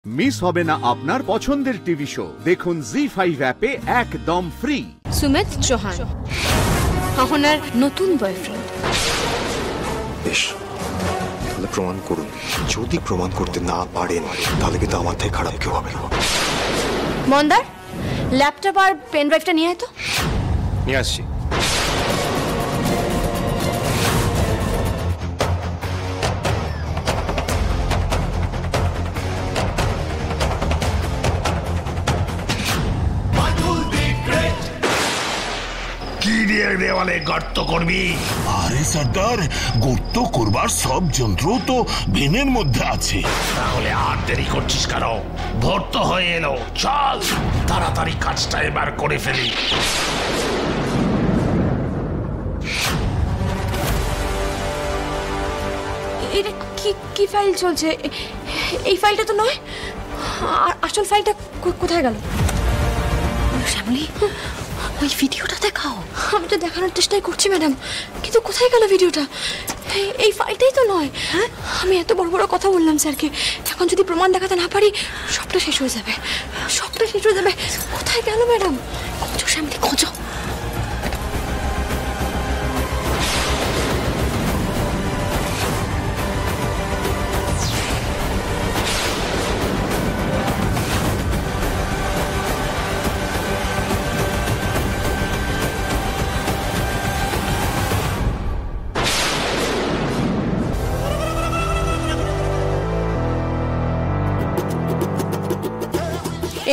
Miss হবে না আপনার পছন্দের টিভি শো। দেখুন জি5 অ্যাপে একদম ফ্রি। সুমিত চৌহান অহনার নতুন বয়ফ্রেন্ড। বেশ, তাহলে প্রমাণ করুন। যদি প্রমাণ করতে না পারেন তাহলে কিন্তু আমার থেকে খারাপ কেউ হবে না। মন্দার, ল্যাপটপ আর পেন ড্রাইভটা নিয়ে আয় তো। নিয়ে আসছি। দেওয়ালে গর্ত করবি? আরে সর্দার, গর্ত করবার সব যন্ত্র তো ভেনের মধ্যে আছে। তাহলে আর দেরি করছিস কেন? ভোর তো হয়ে এলো, চল তাড়াতাড়ি কাজটা এবার করে ফেলি। এটা কি ফাইল চলছে? এই ফাইলটা তো নয়। আসল ফাইলটা কোথায় গেল? শ্যামলী, ওই ভিডিওটা দেখাও। আমি তো দেখানোর চেষ্টাই করছি ম্যাডাম, কিন্তু কোথায় গেল ভিডিওটা? এই ফাইলটাই তো নয়। আমি এত বড় বড় কথা বললাম স্যারকে, এখন যদি প্রমাণ দেখাতে না পারি সবটা শেষ হয়ে যাবে, সবটা শেষ হয়ে যাবে। কোথায় গেল ম্যাডাম? খোঁজো শ্যামলী, খোঁজো।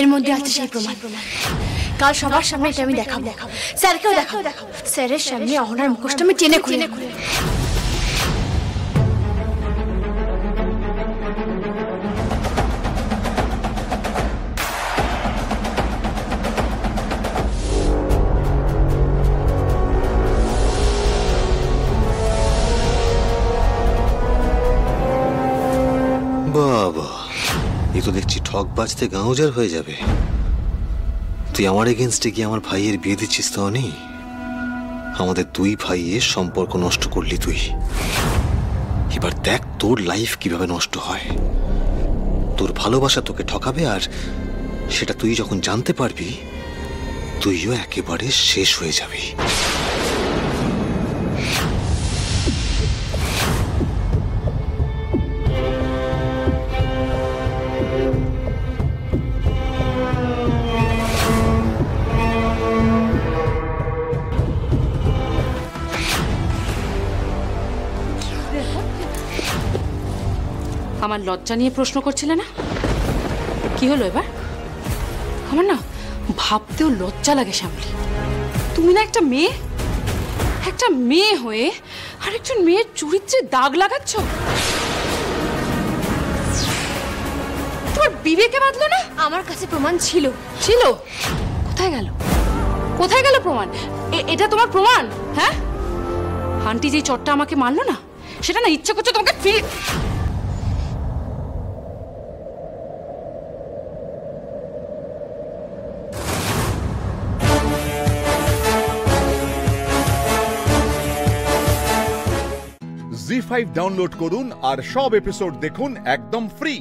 এর মধ্যে আছে সেই প্রমাণ। কাল সবার সামনে এটা আমি দেখাবো, স্যারকেও দেখাবো। স্যারের সামনে অহনার মুখোশটা আমি টেনে খুলে বাবা, এ তো দেখছি ঠক বাজতে গাঁওজার হয়ে যাবে। তুই আমার এগেনস্টে গিয়ে আমার ভাইয়ের বিয়ে দিচ্ছিস তো? নেই, আমাদের দুই ভাইয়ের সম্পর্ক নষ্ট করলি তুই। এবার দেখ তোর লাইফ কিভাবে নষ্ট হয়। তোর ভালোবাসা তোকে ঠকাবে, আর সেটা তুই যখন জানতে পারবি তুইও একেবারে শেষ হয়ে যাবি। আমার লজ্জা নিয়ে প্রশ্ন করছিলে না? কি হলো এবার? আমার না ভাবতেও লজ্জা লাগে শ্যামলী। তুমি না একটা মেয়ে হয়ে আরেকজন মেয়ের চরিত্রে দাগ লাগাচ্ছ। তোমার বিবেকে বাঁধলো না? আমার কাছে প্রমাণ ছিল। কোথায় গেল প্রমাণ? এটা তোমার প্রমাণ? হ্যাঁ, আন্টি যে চটটা আমাকে মারলো না, সেটা না ইচ্ছে করছে তোমাকে ফিরে। জি5 ডাউনলোড করুন আর সব এপিসোড দেখুন একদম ফ্রি।